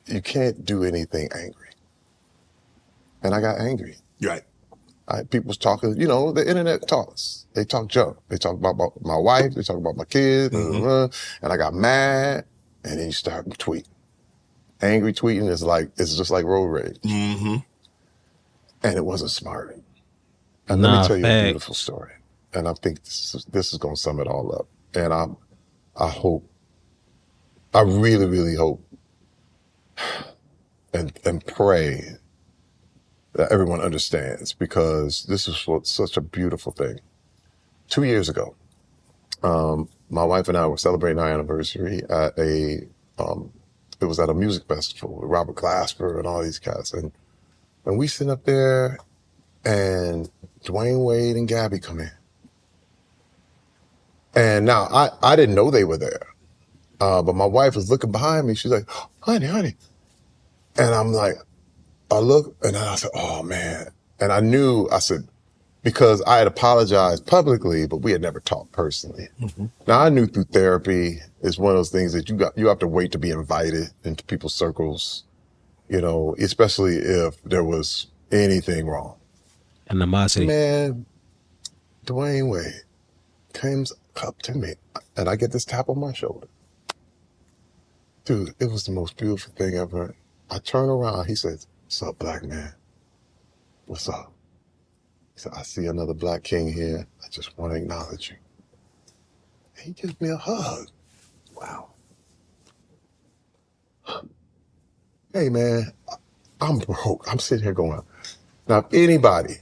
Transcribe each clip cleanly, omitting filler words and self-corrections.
you can't do anything angry. And I got angry. Right. People was talking, the internet talks. They talk junk. They talk about my wife. They talk about my kids. And I got mad. And then you start tweeting. Angry tweeting it's just like road rage. Mm-hmm. And it wasn't smart. And let me tell you a beautiful story. And I think this is going to sum it all up. And I really, really hope and pray that everyone understands, because this is such a beautiful thing. 2 years ago, my wife and I were celebrating our anniversary at it was at a music festival with Robert Glasper and all these cats. And we sit up there and Dwayne Wade and Gabby come in. And now I didn't know they were there. But my wife was looking behind me. She's like, honey. And I'm like, I look, and I said, oh, man. And I said, because I had apologized publicly, but we had never talked personally. Mm-hmm. Now, I knew through therapy is one of those things that you have to wait to be invited into people's circles, especially if there was anything wrong. Animosity. Man, Dwayne Wade comes up to me, and I get this tap on my shoulder. Dude, it was the most beautiful thing ever. I turn around, he says, what's up, black man? What's up? He said, I see another black king here. I just want to acknowledge you. And he gives me a hug. Wow. Hey, man, I'm broke. I'm sitting here going, now, if anybody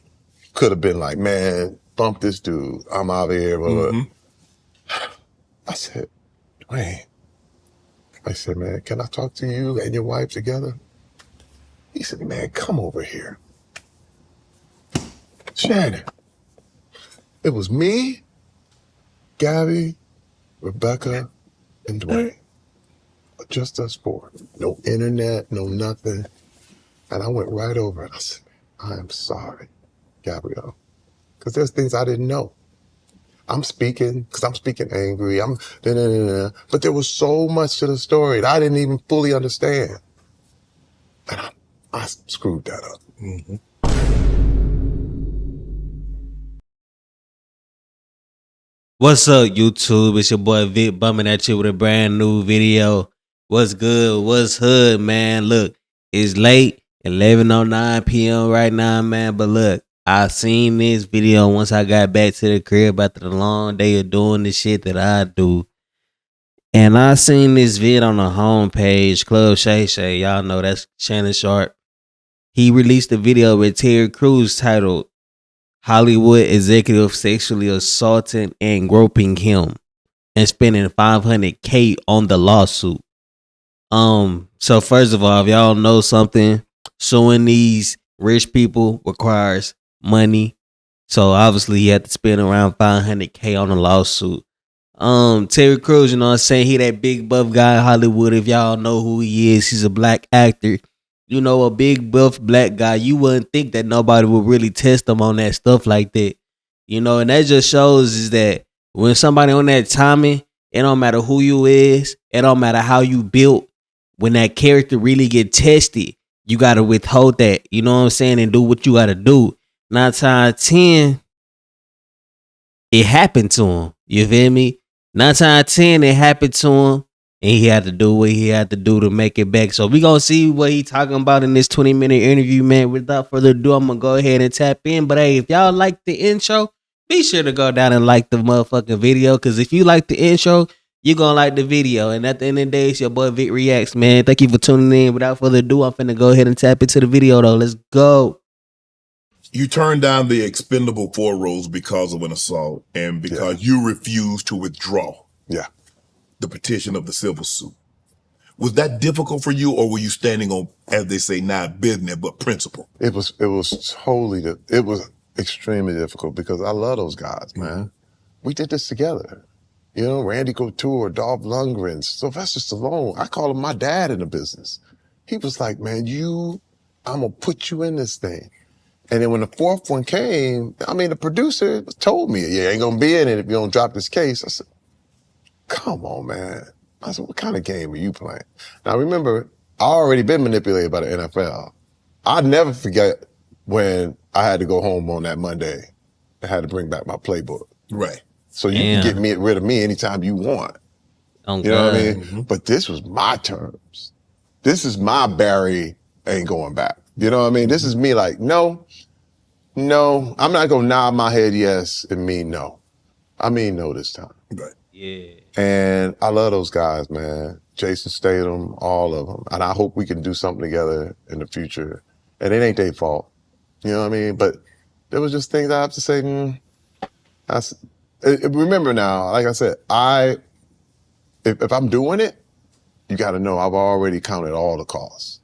could have been like, man, bump this dude. I'm out of here. Blah, blah. Mm-hmm. I said, Dwayne, man, can I talk to you and your wife together? He said, man, come over here. Shannon, it was me, Gabby, Rebecca, and Dwayne. Just us four. No internet, no nothing. And I went right over and I said, I am sorry, Gabrielle, because there's things I didn't know. I'm speaking angry. But there was so much to the story that I didn't even fully understand. And I screwed that up. Mm-hmm. What's up, YouTube? It's your boy Vick bumming at you with a brand new video. What's good? What's hood, man? Look, it's late, 11:09 p.m. right now, man. But look, I seen this video once I got back to the crib after the long day of doing the shit that I do. And I seen this vid on the homepage, Club Shay Shay. Y'all know that's Shannon Sharp. He released a video with Terry Crews titled Hollywood Executive Sexually Assaulting and Groping Him and spending $500K on the lawsuit. So first of all, if y'all know something, suing these rich people requires money. So obviously he had to spend around $500K on a lawsuit. Terry Crews, you know what I'm saying? He that big buff guy in Hollywood. If y'all know who he is, he's a black actor. A big buff black guy. You wouldn't think that nobody would really test him on that stuff like that. And that just shows is that when somebody on that timing, it don't matter who you is, it don't matter how you built, when that character really get tested, you gotta withhold that, you know what I'm saying, and do what you gotta do. 9 times 10, it happened to him. You feel me? 9 times 10, it happened to him. And he had to do what he had to do to make it back. So we gonna see what he talking about in this 20-minute interview, man. Without further ado, I'm gonna go ahead and tap in. But hey, if y'all like the intro, be sure to go down and like the motherfucking video. Because if you like the intro, you're gonna like the video. And at the end of the day, it's your boy Vick Reacts, man. Thank you for tuning in. Without further ado, I'm finna go ahead and tap into the video, though. Let's go. You turned down the expendable 4 roles because of an assault and because you refused to withdraw. Yeah. The petition of the civil suit. Was that difficult for you, or were you standing on, as they say, not business but principle? It was extremely difficult because I love those guys, man. We did this together. Randy Couture, Dolph Lundgren, Sylvester Stallone. I call him my dad in the business. He was like, man, I'm gonna put you in this thing. And then when the 4th one came, the producer told me, you ain't gonna be in it if you don't drop this case. I said, come on, man. I said, what kind of game are you playing? Now, remember, I already been manipulated by the NFL. I never forget when I had to go home on that Monday. I had to bring back my playbook. Right. So you can get rid of me anytime you want. Oh, You know what I mean? Mm-hmm. But this was my terms. This is my Barry ain't going back. You know what I mean? This is me like, no, I'm not going to nod my head yes and mean no. I mean no this time. Right. Yeah. And I love those guys, man. Jason Statham, all of them. And I hope we can do something together in the future. And it ain't their fault. You know what I mean? But there was just things I have to say, remember now, like I said, if I'm doing it, you got to know I've already counted all the costs.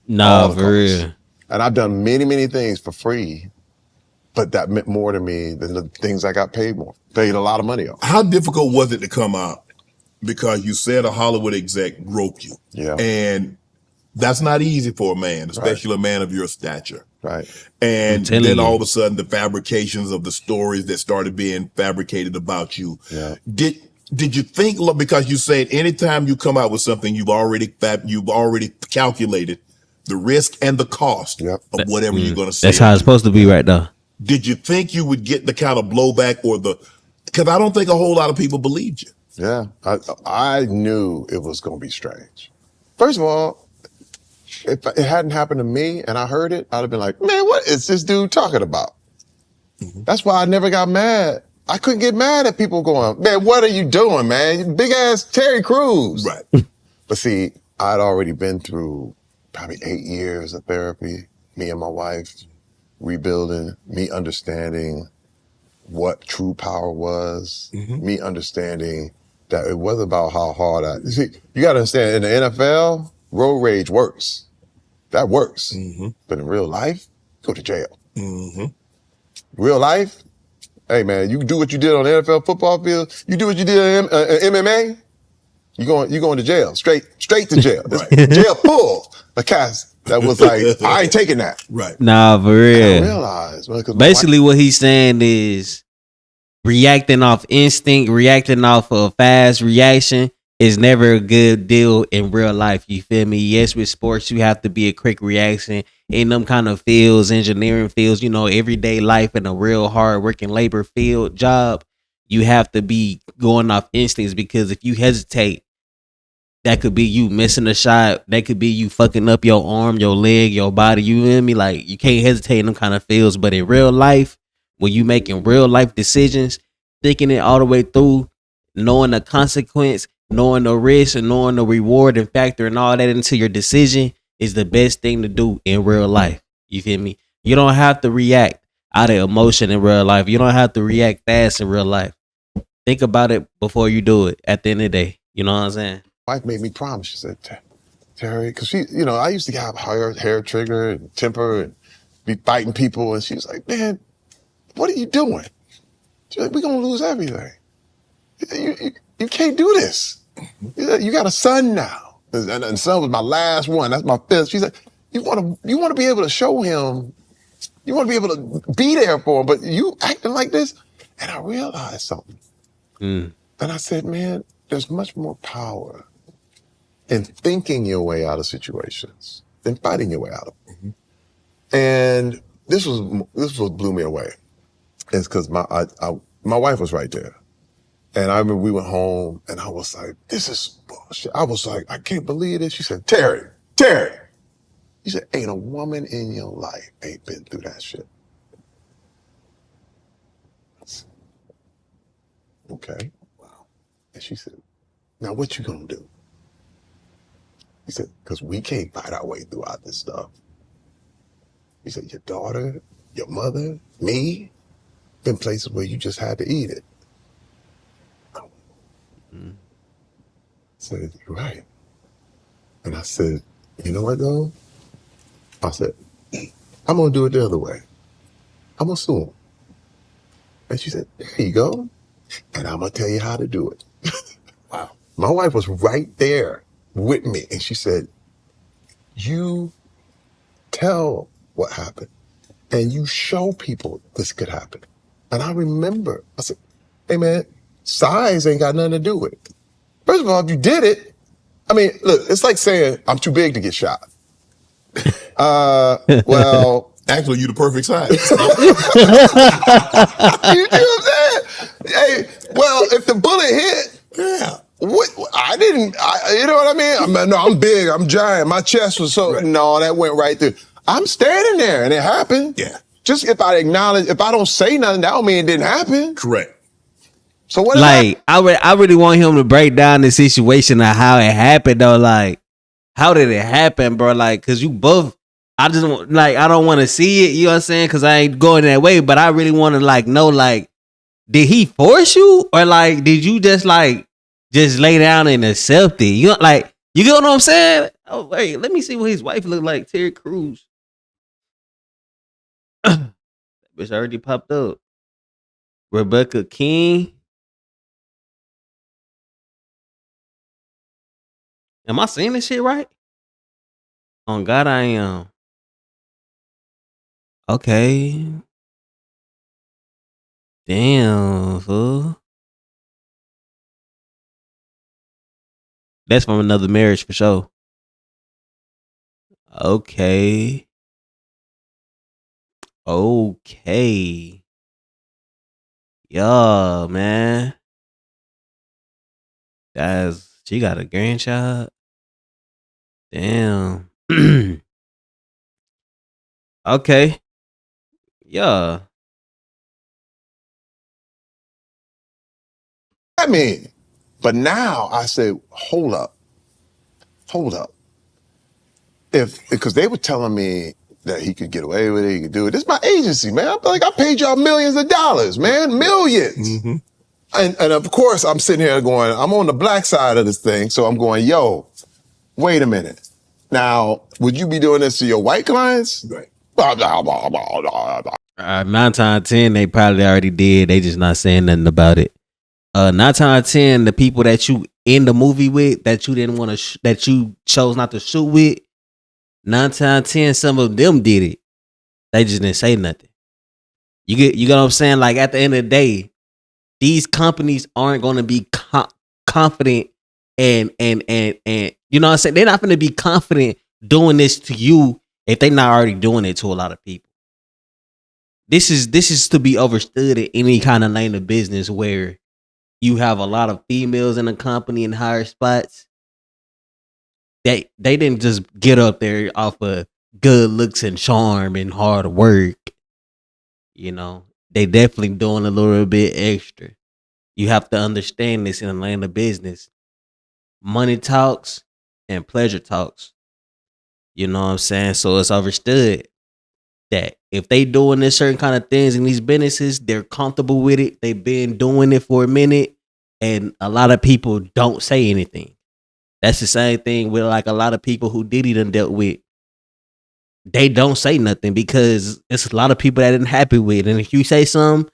Nah, for real. And I've done many, many things for free, but that meant more to me than the things I got paid a lot of money on. How difficult was it to come out? Because you said a Hollywood exec groped you. Yeah. And that's not easy for a man, especially a man of your stature. Right. And then all of a sudden the fabrications of the stories that started being fabricated about you. Yeah. Did you think, because you said anytime you come out with something, you've already calculated the risk and the cost of whatever you're going to say. That's how it's supposed to be right now. Did you think you would get the kind of blowback because I don't think a whole lot of people believed you. Yeah. I knew it was going to be strange. First of all, if it hadn't happened to me and I heard it, I'd have been like, man, what is this dude talking about? Mm-hmm. That's why I never got mad. I couldn't get mad at people going, man, what are you doing, man? You big ass Terry Crews. Right. But see, I'd already been through probably 8 years of therapy, me and my wife, rebuilding, me understanding what true power was, me understanding that it wasn't about how hard see, you got to understand, in the NFL, road rage works. That works. But in real life, go to jail. Real life, hey man, you do what you did on the NFL football field, you do what you did in MMA, you going to jail, straight to jail. Jail full of cats that was like, I ain't taking that. Right. Nah, for real. I realized. Basically what he's saying is reacting off instinct, reacting off a fast reaction is never a good deal in real life. You feel me? Yes, with sports, you have to be a quick reaction. In them kind of fields, engineering fields, everyday life in a real hard working labor field job, you have to be going off instincts, because if you hesitate, that could be you missing a shot. That could be you fucking up your arm, your leg, your body. You feel me? Like, you can't hesitate in them kind of fields. But in real life, when you making real life decisions, thinking it all the way through, knowing the consequence, knowing the risk, and knowing the reward and factoring all that into your decision is the best thing to do in real life. You feel me? You don't have to react out of emotion in real life. You don't have to react fast in real life. Think about it before you do it at the end of the day. You know what I'm saying? Wife made me promise. She said, Terry, because she, I used to have hair trigger and temper and be fighting people. And she was like, man, what are you doing? She's like, we're going to lose everything. You can't do this. You got a son now. And the son was my last one. That's my fifth. She's like, you want to be able to show him, you want to be able to be there for him, but you acting like this? And I realized something. And I said, man, there's much more power in thinking your way out of situations than fighting your way out of them. And this was what blew me away. It's because my wife was right there. And I remember we went home and I was like, this is bullshit. I was like, I can't believe this. She said, Terry. She said, ain't a woman in your life ain't been through that shit. Said, okay. Wow. And she said, now what you gonna do? He said, because we can't fight our way throughout this stuff. He said, your daughter, your mother, me, been places where you just had to eat it. I said, you're right. And I said, you know what though? I said, I'm gonna do it the other way. I'm gonna sue him. And she said, there you go. And I'm gonna tell you how to do it. Wow. My wife was right there with me. And she said, you tell what happened and you show people this could happen. And I remember, I said, hey man, size ain't got nothing to do with it. First of all, if you did it, I mean, look, it's like saying I'm too big to get shot. Well, actually, you the perfect size. you know what I'm saying? Hey, well, if the bullet hit, Yeah. what you know what I mean? No, I'm big, I'm giant. My chest was so no, that went right through. I'm standing there, and it happened. Yeah. Just if I don't say nothing, that don't mean it didn't happen. Correct. So what? Like I really want him to break down the situation of how it happened though. Like, how did it happen, bro? Like, cause you both. I just like I don't want to see it. You know what I'm saying? Cause I ain't going that way. But I really want to like know like, did he force you or like did you just lay down and accept it? You know, like you get what I'm saying? Oh wait, let me see what his wife look like. Terry Crews. Bitch already popped up. Rebecca King. Am I saying this shit right? On God, I am. Okay. Damn, fool. That's from another marriage for sure. Okay. Okay. Yeah, man. She got a grandchild. Damn. Okay. Yeah. I mean, but now I say, hold up. Because they were telling me that he could get away with it, he could do it. This is my agency, man. I'm like, I paid y'all millions of dollars, man, millions. Mm-hmm. And of course, I'm sitting here going, I'm on the black side of this thing, so I'm going, yo, wait a minute. Now, would you be doing this to your white clients? Right. 9 times out of 10, they probably already did. They just not saying nothing about it. 9 times out of 10, the people that you in the movie with that you didn't want to that you chose not to shoot with, 9 times out of 10, some of them did it. They just didn't say nothing. You get what I'm saying? Like at the end of the day, these companies aren't going to be confident and you know what I'm saying? They're not going to be confident doing this to you if they're not already doing it to a lot of people. This is to be understood in any kind of lane of business where you have a lot of females in a company in higher spots. They didn't just get up there off of good looks and charm and hard work. You know, they definitely doing a little bit extra. You have to understand this in the land of business. Money talks and pleasure talks. You know what I'm saying? So it's understood that if they doing this certain kind of things in these businesses, they're comfortable with it. They've been doing it for a minute, and a lot of people don't say anything. That's the same thing with like a lot of people who Diddy done dealt with. They don't say nothing because it's a lot of people that ain't happy with it. And if you say something,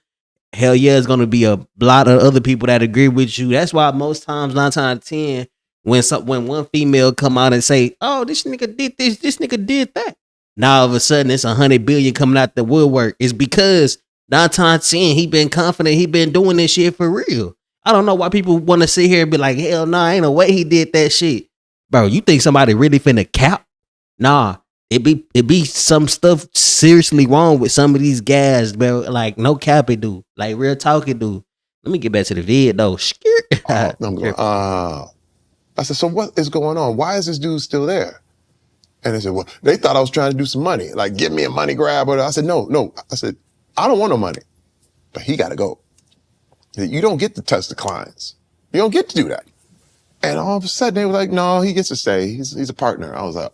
hell yeah, it's gonna be a lot of other people that agree with you. That's why most times, 9 times out of 10, when one female come out and say, "Oh, this nigga did this nigga did that," now all of a sudden it's 100 billion coming out the woodwork. It's because 9 times out of 10, he been confident, he been doing this shit for real. I don't know why people want to sit here and be like, "Hell nah, ain't no way he did that shit." Bro, you think somebody really finna cap? Nah. It be some stuff seriously wrong with some of these guys, bro. Like no cap it do. Like real talk it do. Let me get back to the vid though. I'm going, I said, so what is going on? Why is this dude still there? And they said, well, they thought I was trying to do some money. Like, give me a money grab. I said, no. I said, I don't want no money. But he got to go. You don't get to touch the clients. You don't get to do that. And all of a sudden, they were like, no, he gets to stay. He's a partner. I was like,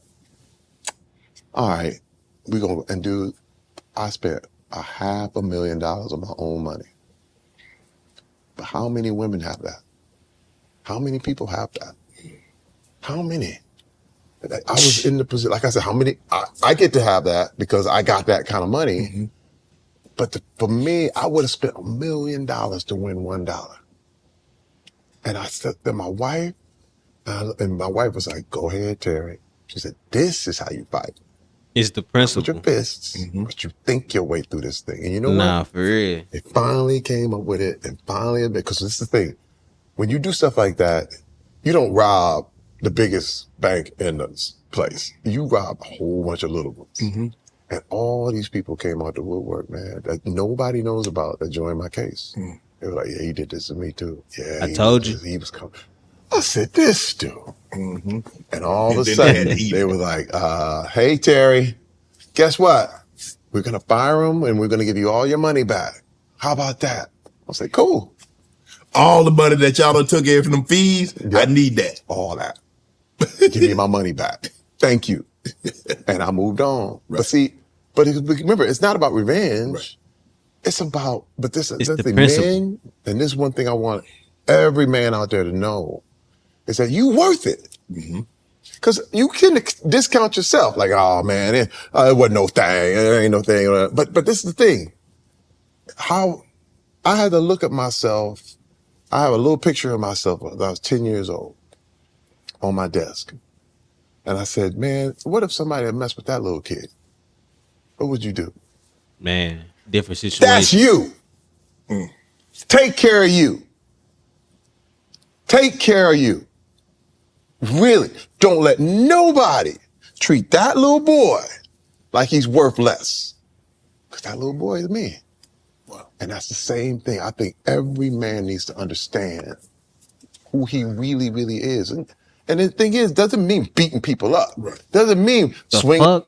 all right, we going to, and dude, I spent $500,000 of my own money. But how many women have that? How many people have that? How many? I was in the position, like I said, how many? I get to have that because I got that kind of money. Mm-hmm. But for me, I would have spent $1 million to win $1. And I said to my wife, and my wife was like, go ahead, Terry. She said, this is how you fight. It's the principle. With your fists, but you think your way through this thing. And you know what? Nah, for real. They finally came up with it and finally, because this is the thing. When you do stuff like that, you don't rob the biggest bank in the place. You robbed a whole bunch of little ones. And all these people came out the woodwork, man, that nobody knows about that joined my case. They were like, yeah, he did this to me too. Yeah, I told you. He was coming. I said, this dude. And all of a sudden, they were like, hey, Terry, guess what? We're going to fire him and we're going to give you all your money back. How about that? I said, cool. All the money that y'all done took in from them fees, I need that. All that. Give me my money back. Thank you. And I moved on. Right. But see, remember, it's not about revenge. Right. It's about, it's the men, and this is one thing I want every man out there to know, is that you worth it. Because you can discount yourself, like, oh man, it wasn't no thing, it ain't no thing. But this is the thing. How I had to look at myself. I have a little picture of myself when I was 10 years old on my desk. And I said, man, what if somebody had messed with that little kid? What would you do? Man, different situation. That's you. Take care of you. Take care of you. Really, don't let nobody treat that little boy like he's worth less. Because that little boy is me. And that's the same thing. I think every man needs to understand who he really, really is. And the thing is, doesn't mean beating people up. Right. Doesn't mean swinging. Fuck?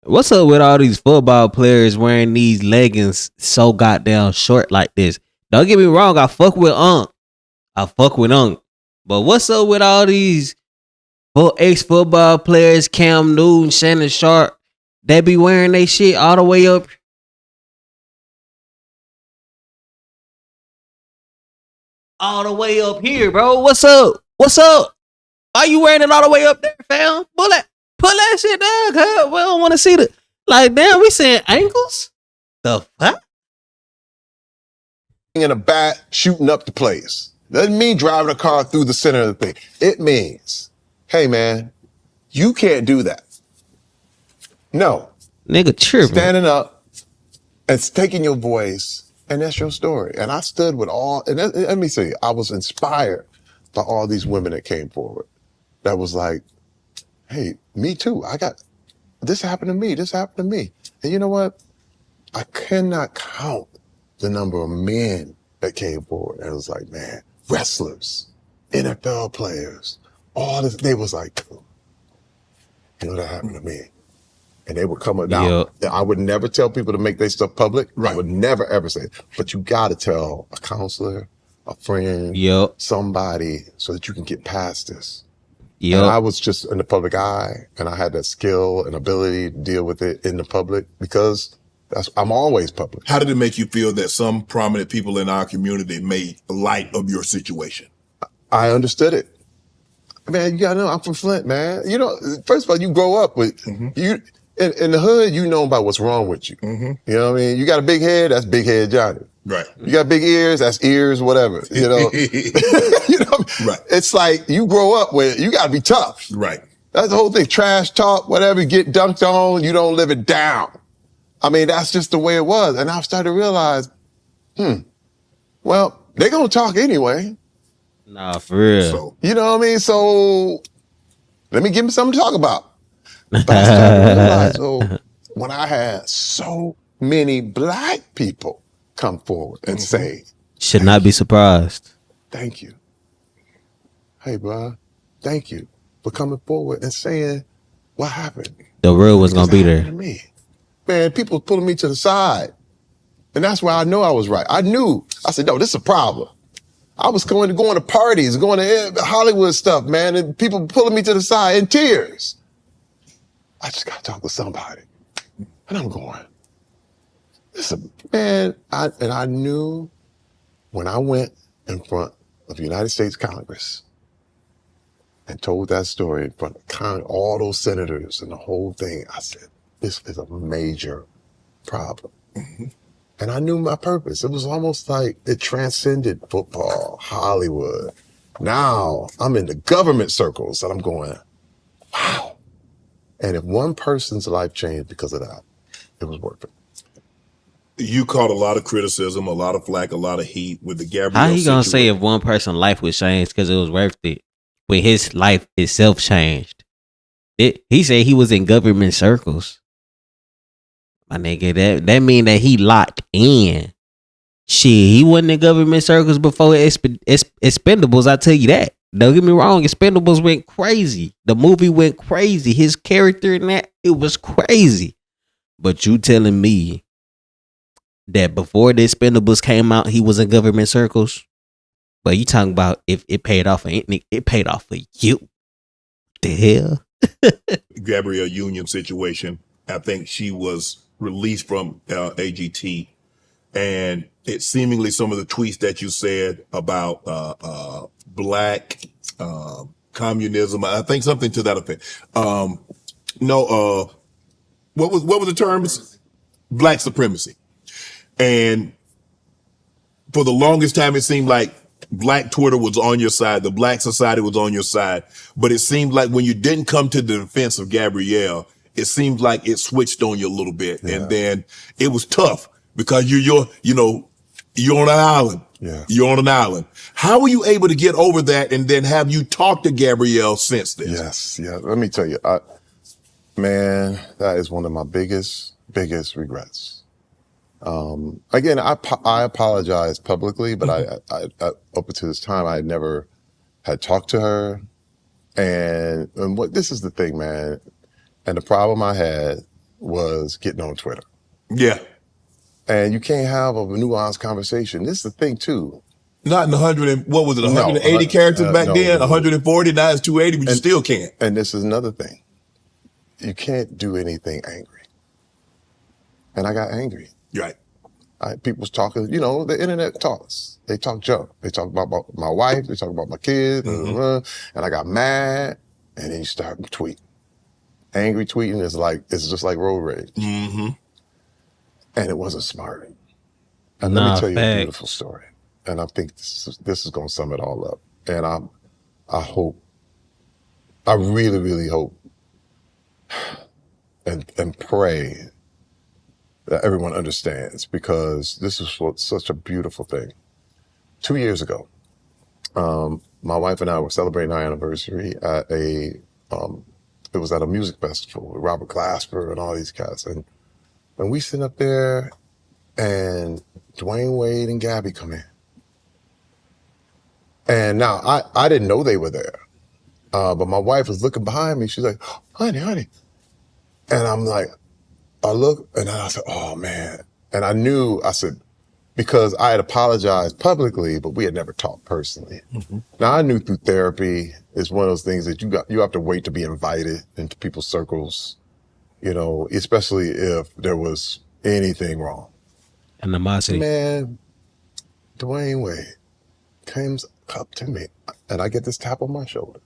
What's up with all these football players wearing these leggings so goddamn short like this? Don't get me wrong, I fuck with Unc. But what's up with all these ex-football players, Cam Newton, Shannon Sharp, they be wearing they shit all the way up? All the way up here, bro. What's up? Why you wearing it all the way up there, fam? Pull that shit down, cuz. We don't want to see the, like, damn, we saying ankles? The fuck? In a bat, shooting up the place. Doesn't mean driving a car through the center of the thing. It means, hey man, you can't do that. No. Nigga tripping. Standing up and taking your voice, and that's your story. And I stood with let me say, I was inspired by all these women that came forward. That was like, hey, me too. This happened to me. And you know what? I cannot count the number of men that came forward. And it was like, man, wrestlers, NFL players, all this, they was like, you know, that happened to me. And they would come out. Yep. I would never tell people to make their stuff public. Right. I would never, ever say it. But you got to tell a counselor, a friend, somebody, so that you can get past this. Yep. And I was just in the public eye, and I had that skill and ability to deal with it in the public because I'm always public. How did it make you feel that some prominent people in our community made light of your situation? I understood it. Man, you gotta know, I'm from Flint, man. You know, first of all, you grow up with, you in the hood, you know about what's wrong with you. You know what I mean? You got a big head, that's big head Johnny. Right. You got big ears, that's ears, whatever. You know? You know, right. It's like you grow up with, you gotta be tough. Right. That's the whole thing. Trash talk, whatever, you get dunked on, you don't live it down. I mean, that's just the way it was. And I started to realize, well, they're gonna talk anyway. Nah, for real. So, you know what I mean? So let me give them something to talk about. But I started to realize, when I had so many black people come forward and say, should not be surprised. Thank you. Hey, bro, thank you for coming forward and saying what happened. The real was going to be there. To me. Man, people pulling me to the side. And that's where I know I was right. I said, no, this is a problem. I was going to parties, going to Hollywood stuff, man, and people pulling me to the side in tears. I just got to talk to somebody. And I'm going, I knew when I went in front of the United States Congress and told that story in front of all those senators and the whole thing, I said, this is a major problem. And I knew my purpose. It was almost like it transcended football, Hollywood. Now I'm in the government circles and I'm going, wow. And if one person's life changed because of that, it was worth it. You caught a lot of criticism, a lot of flack, a lot of heat with the Gabrielle How he gonna say situation. if one person's life was changed because it was worth it when his life itself changed? He said he was in government circles. My nigga, that mean that he locked in. Shit, he wasn't in government circles before Expendables. I tell you that. Don't get me wrong, Expendables went crazy. The movie went crazy. His character in that, it was crazy. But you telling me that before the Expendables came out, he was in government circles? But you talking about if it paid off for it paid off for you. The hell? Gabrielle Union situation. I think she was released from AGT, and it seemingly some of the tweets that you said about black communism. I think something to that effect. What was the terms? Black supremacy. And for the longest time, it seemed like black Twitter was on your side. The black society was on your side. But it seemed like when you didn't come to the defense of Gabrielle, it seemed like it switched on you a little bit. Yeah. And then it was tough because you're on an island. Yeah. You're on an island. How were you able to get over that? And then have you talked to Gabrielle since this? Yes. Yeah. Let me tell you, man, that is one of my biggest regrets. Again, I apologize publicly, but I up to this time, I never had talked to her. And this is the thing, man. And the problem I had was getting on Twitter. Yeah. And you can't have a nuanced conversation. This is the thing too. Not in 180 characters back then, 140, now it's 280, but you still can't. And this is another thing. You can't do anything angry. And I got angry. Right. People was talking, the internet talks. They talk junk. They talk about my wife. They talk about my kids. And I got mad. And then you start tweeting. Angry tweeting it's just like road rage. Mm-hmm. And it wasn't smart. And let me tell you a beautiful story. And I think this is going to sum it all up. And I really, really hope and pray that everyone understands, because this is such a beautiful thing. 2 years ago, my wife and I were celebrating our anniversary at it was at a music festival with Robert Glasper and all these guys. And we sit up there and Dwayne Wade and Gabby come in. And now I didn't know they were there. But my wife was looking behind me. She's like, honey. And I'm like, I look, and then I said, oh man. And I said, because I had apologized publicly, but we had never talked personally. Mm-hmm. Now I knew through therapy is one of those things that you have to wait to be invited into people's circles, especially if there was anything wrong. Animosity. Man, Dwayne Wade comes up to me and I get this tap on my shoulder.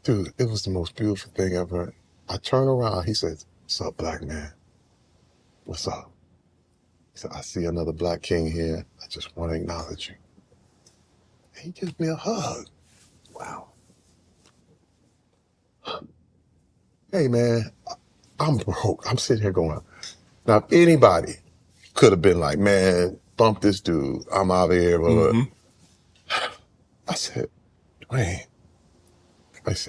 Dude, it was the most beautiful thing ever. I turn around, he says, what's up, black man? What's up? He said, I see another black king here. I just want to acknowledge you. And he gives me a hug. Wow. Hey, man, I'm broke. I'm sitting here going, now, if anybody could have been like, man, bump this dude. I'm out of here. Blah, blah. Mm-hmm. I said, Dwayne,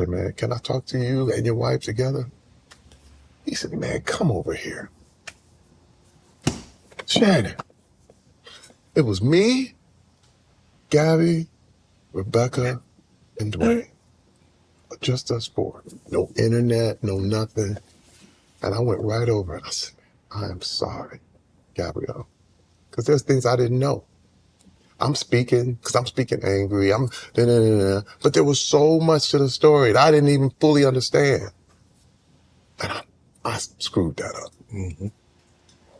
man, can I talk to you and your wife together? He said, man, come over here. Shannon, it was me, Gabby, Rebecca, and Dwayne. Just us four. No internet, no nothing. And I went right over and I said, I am sorry, Gabrielle. Because there's things I didn't know. I'm speaking angry. But there was so much to the story that I didn't even fully understand. And I screwed that up. Mm-hmm.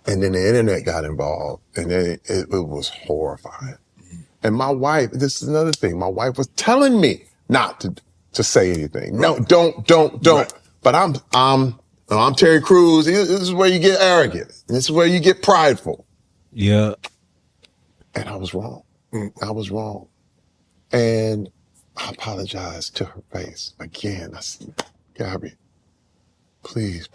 And then the internet got involved, and then it was horrifying. Mm-hmm. And my wife, this is another thing, my wife was telling me not to say anything. Right. No, don't. Right. But I'm Terry Crews. This is where you get arrogant. This is where you get prideful. Yeah. And I was wrong. I was wrong. And I apologized to her face again. I said, Gabby, please,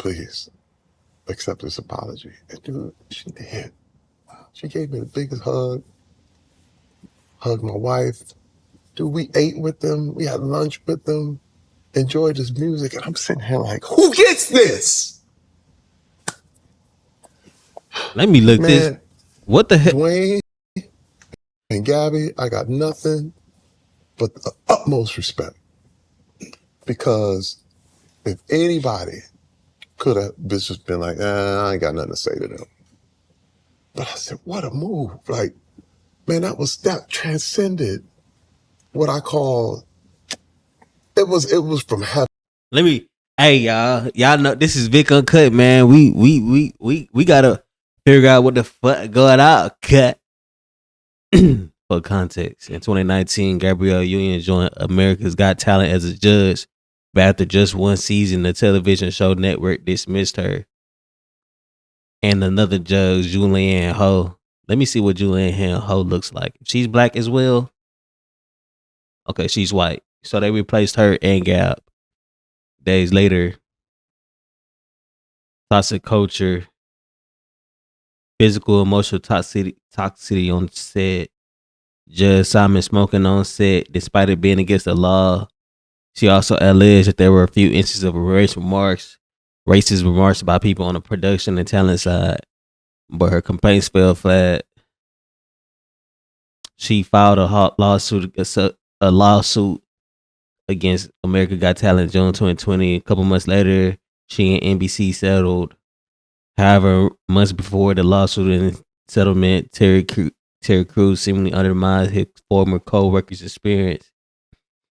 accept this apology. And dude, she did. She gave me the biggest hug, hugged my wife. Dude, we ate with them. We had lunch with them, enjoyed his music. And I'm sitting here like, who gets this? Let me look this. Man, What the heck? Dwayne and Gabby, I got nothing but the utmost respect. Because if anybody could have just been like, I ain't got nothing to say to them. But I said, what a move. Like, man, that transcended what I call, it was from heaven. Let me. Hey y'all know this is Vick Uncut, man. We gotta figure out what the fuck going on. Cut. For context, in 2019, Gabrielle Union joined America's Got Talent as a judge, but after just one season, the television show network dismissed her. And another judge, Julianne Ho. Let me see what Julianne Ho looks like. She's black as well. Okay, she's white. So they replaced her and Gab. Days later, toxic culture, physical, emotional toxicity on set. Judge Simon smoking on set, despite it being against the law. She also alleged that there were a few instances of racist remarks by people on the production and talent side, but her complaints fell flat. She filed a lawsuit against America Got Talent June 2020. A couple months later, she and NBC settled. However, months before the lawsuit and settlement, Terry Crews seemingly undermined his former co-worker's experience.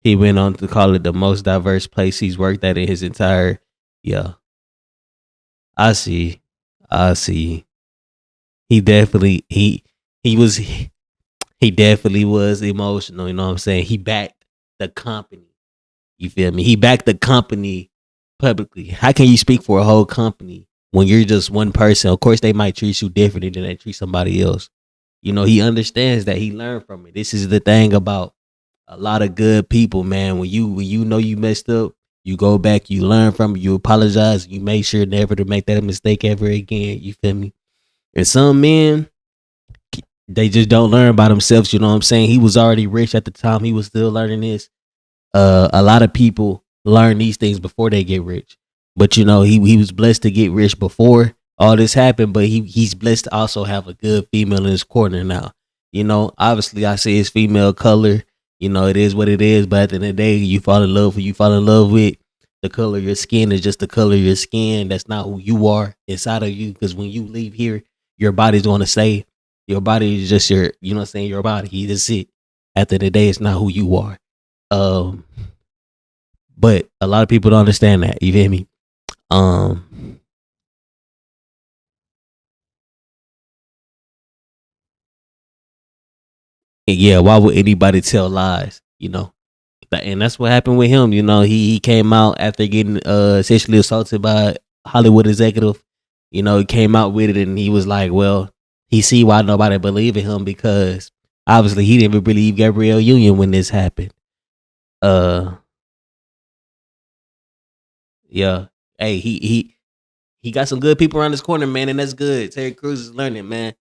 He went on to call it the most diverse place he's worked at in his entire. Yeah, I see. He definitely was emotional. You know what I'm saying? He backed the company. You feel me? He backed the company publicly. How can you speak for a whole company when you're just one person? Of course, they might treat you differently than they treat somebody else. You know, he understands that. He learned from it. This is the thing about a lot of good people, man. When you know you messed up, you go back, you learn from it, you apologize, you make sure never to make that mistake ever again. You feel me? And some men, they just don't learn by themselves. You know what I'm saying? He was already rich at the time. He was still learning this. A lot of people learn these things before they get rich. But you know, he was blessed to get rich before all this happened, but he's blessed to also have a good female in his corner now. You know, obviously I say it's female color. You know, it is what it is, but at the end of the day, you fall in love with. The color of your skin is just the color of your skin. That's not who you are inside of you. Because when you leave here, your body's going to say, your body is just your, you know what I'm saying, your body. That's it. At the end of the day, it's not who you are. But a lot of people don't understand that. You feel me? Yeah, why would anybody tell lies? You know? And that's what happened with him. You know, he came out after getting sexually assaulted by a Hollywood executive. You know, he came out with it and he was like, well, he see why nobody believed in him because obviously he didn't even believe Gabrielle Union when this happened. Yeah. Hey, he got some good people around his corner, man, and that's good. Terry Crews is learning, man.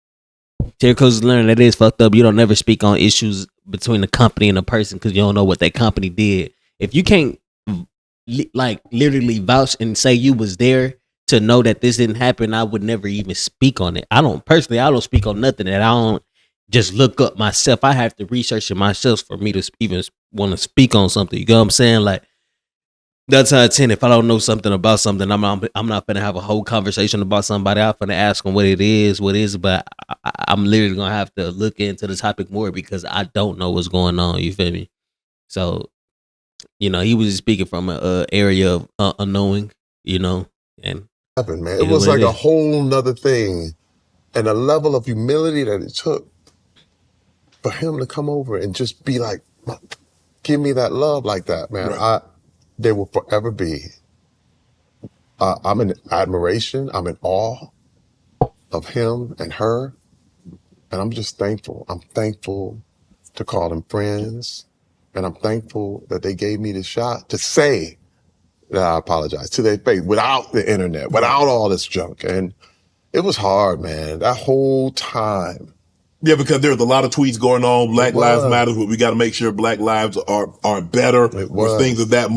Terry Crews is learning. That is fucked up. You don't never speak on issues between the company and the person because you don't know what that company did. If you can't like literally vouch and say you was there to know that this didn't happen, I would never even speak on it. I don't speak on nothing that I don't just look up myself. I have to research it myself for me to even want to speak on something. You know what I'm saying? Like, that's how I tend. If I don't know something about something, I'm not gonna have a whole conversation about somebody. I'm gonna ask them what it is, but I'm literally gonna have to look into the topic more because I don't know what's going on. You feel me? So, you know, he was just speaking from an area of unknowing, you know, and Happened, man. It was like a whole nother thing, and a level of humility that it took for him to come over and just be like, give me that love like that, man. Right. They will forever be. I'm in admiration. I'm in awe of him and her. And I'm just thankful. I'm thankful to call them friends. And I'm thankful that they gave me the shot to say I apologize, to their face without the internet, without all this junk. And it was hard, man, that whole time. Yeah, because there's a lot of tweets going on. Black Lives Matter, but we got to make sure Black lives are better with things of that.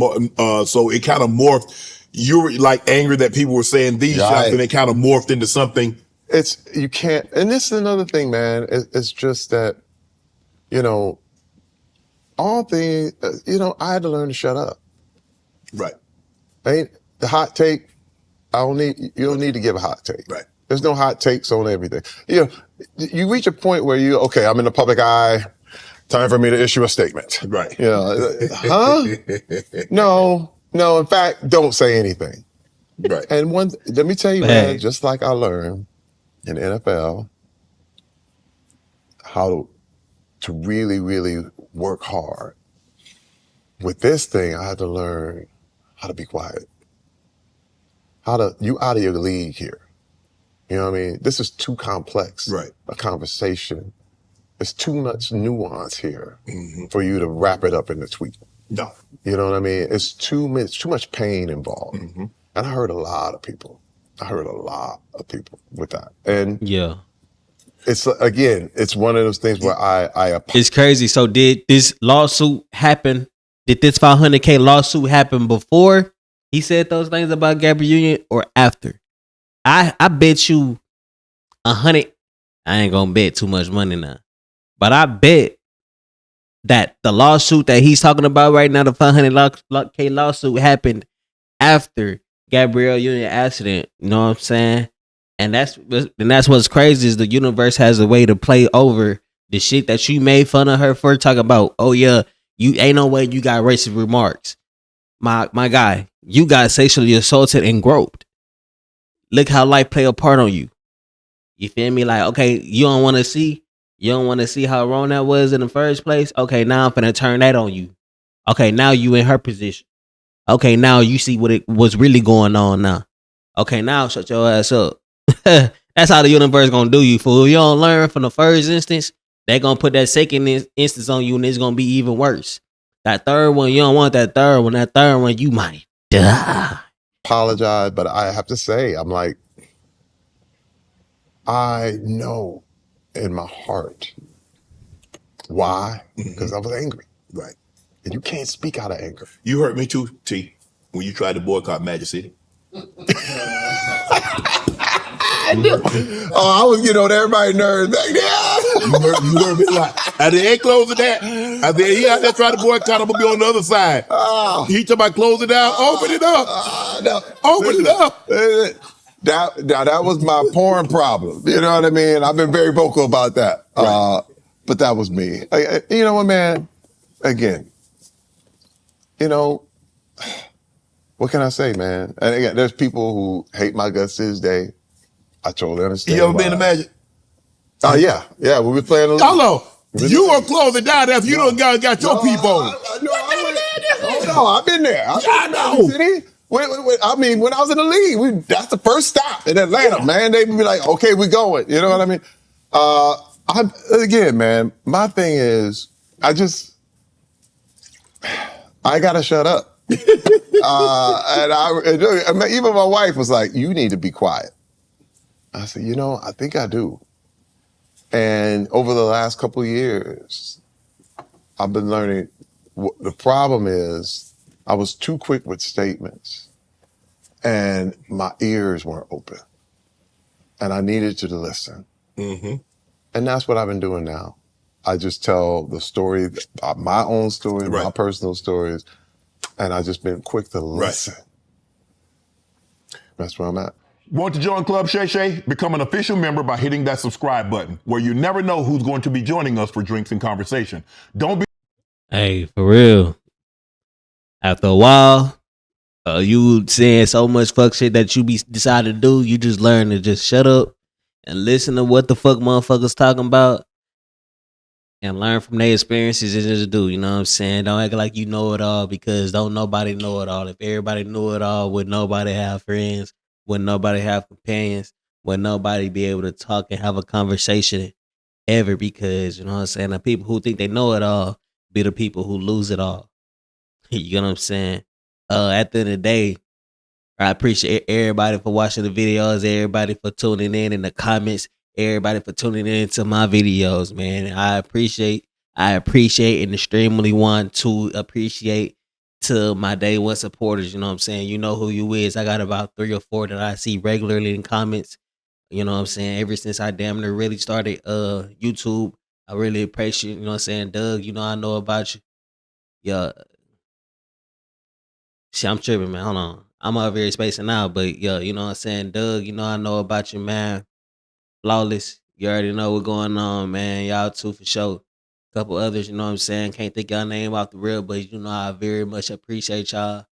So it kind of morphed. You were like angry that people were saying these shots, and it kind of morphed into something. You can't, and this is another thing, man. It's just that, you know, all things, you know, I had to learn to shut up. Right. Ain't the hot take. You don't need to give a hot take. Right. There's no hot takes on everything. You know, you reach a point where okay, I'm in the public eye. Time for me to issue a statement. Right. You know, huh? No. In fact, don't say anything. Right. And let me tell you, man, just like I learned in the NFL, how to really, really work hard. With this thing, I had to learn how to be quiet. You out of your league here. You know what I mean? This is too complex. Right. A conversation. There's too much nuance here for you to wrap it up in a tweet. No. You know what I mean? It's too much pain involved. And I heard a lot of people. With that. And Yeah. it's, again, it's one of those things where it's crazy. So did this lawsuit happen? Did this 500K lawsuit happen before he said those things about Gabrielle Union or after? I bet you 100. I ain't gonna bet too much money now, but I bet that the lawsuit that he's talking about right now, the 500K lawsuit, happened after Gabrielle Union accident. You know what I'm saying? And that's what's crazy is the universe has a way to play over the shit that you made fun of her for. Talking about, oh yeah, you ain't no way you got racist remarks. My guy, you got sexually assaulted and groped. Look how life play a part on you. You feel me? Like, okay, you don't want to see how wrong that was in the first place. Okay, now I'm finna turn that on you. Okay, now you in her position. Okay, now you see what was really going on now. Okay, now shut your ass up. That's how the universe gonna do you, fool. You don't learn from the first instance, they gonna put that second instance on you, and it's gonna be even worse. That third one, you don't want that third one. That third one, you might die. Apologize, but I have to say, I'm like, I know in my heart why, because I was angry. Right. And you can't speak out of anger. You hurt me too, T, when you tried to boycott Magic City. I was getting on everybody's nerves back there. You hurt me a lot. At the end, closing that. I said, he out there trying to boycott, I'm going to be on the other side. He talking about close it down, open it up. Open it up. That was my porn problem. You know what I mean? I've been very vocal about that. Right. But that was me. You know what, man? Again, you know, what can I say, man? And again, there's people who hate my guts to this day. I totally understand. You ever been to Magic? Oh, yeah. Yeah, we were playing a little. Hello. You gonna close it down after you done got your people on. No, I've been there. I know. City. I mean, when I was in the league, that's the first stop in Atlanta, man. They'd be like, okay, we going. You know what I mean? Again, man, my thing is, I gotta shut up. And even my wife was like, you need to be quiet. I said, you know, I think I do. And over the last couple of years, I've been learning. The problem is I was too quick with statements and my ears weren't open and I needed to listen. And that's what I've been doing now. I just tell the story, my own story, my personal stories, and I've just been quick to listen. That's where I'm at. Want to join Club Shay Shay? Become an official member by hitting that subscribe button, where you never know who's going to be joining us for drinks and conversation. Don't be. Hey, for real. After a while, you saying so much fuck shit that you decide to do, you just learn to just shut up and listen to what the fuck motherfuckers talking about and learn from their experiences and just do, you know what I'm saying? Don't act like you know it all, because don't nobody know it all. If everybody knew it all, would nobody have friends? Would nobody have companions? Would nobody be able to talk and have a conversation ever? Because, you know what I'm saying, the people who think they know it all be the people who lose it all. You know what I'm saying? At the end of the day, I appreciate everybody for watching the videos, everybody for tuning in the comments, everybody for tuning in to my videos, man. I appreciate and extremely want to appreciate to my day one supporters, you know what I'm saying? You know who you is. I got about 3 or 4 that I see regularly in comments. You know what I'm saying? Ever since I damn near really started YouTube, I really appreciate, you know what I'm saying? Doug, you know I know about you. Yeah, shit, I'm tripping, man. Hold on. I'm over here spacing out, but yeah, you know what I'm saying? Doug, you know I know about you, man. Flawless. You already know what's going on, man. Y'all too for sure. Couple others, you know what I'm saying? Can't think y'all name off the real, but you know I very much appreciate y'all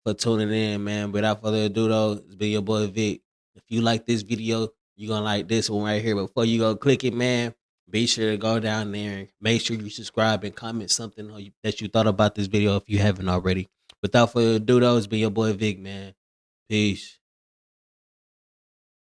for tuning in, man. Without further ado though, it's been your boy Vic. If you like this video, you're gonna like this one right here. Before you go click it, man, be sure to go down there and make sure you subscribe and comment something that you thought about this video if you haven't already. Without further ado though, it's been your boy Vic, man. Peace.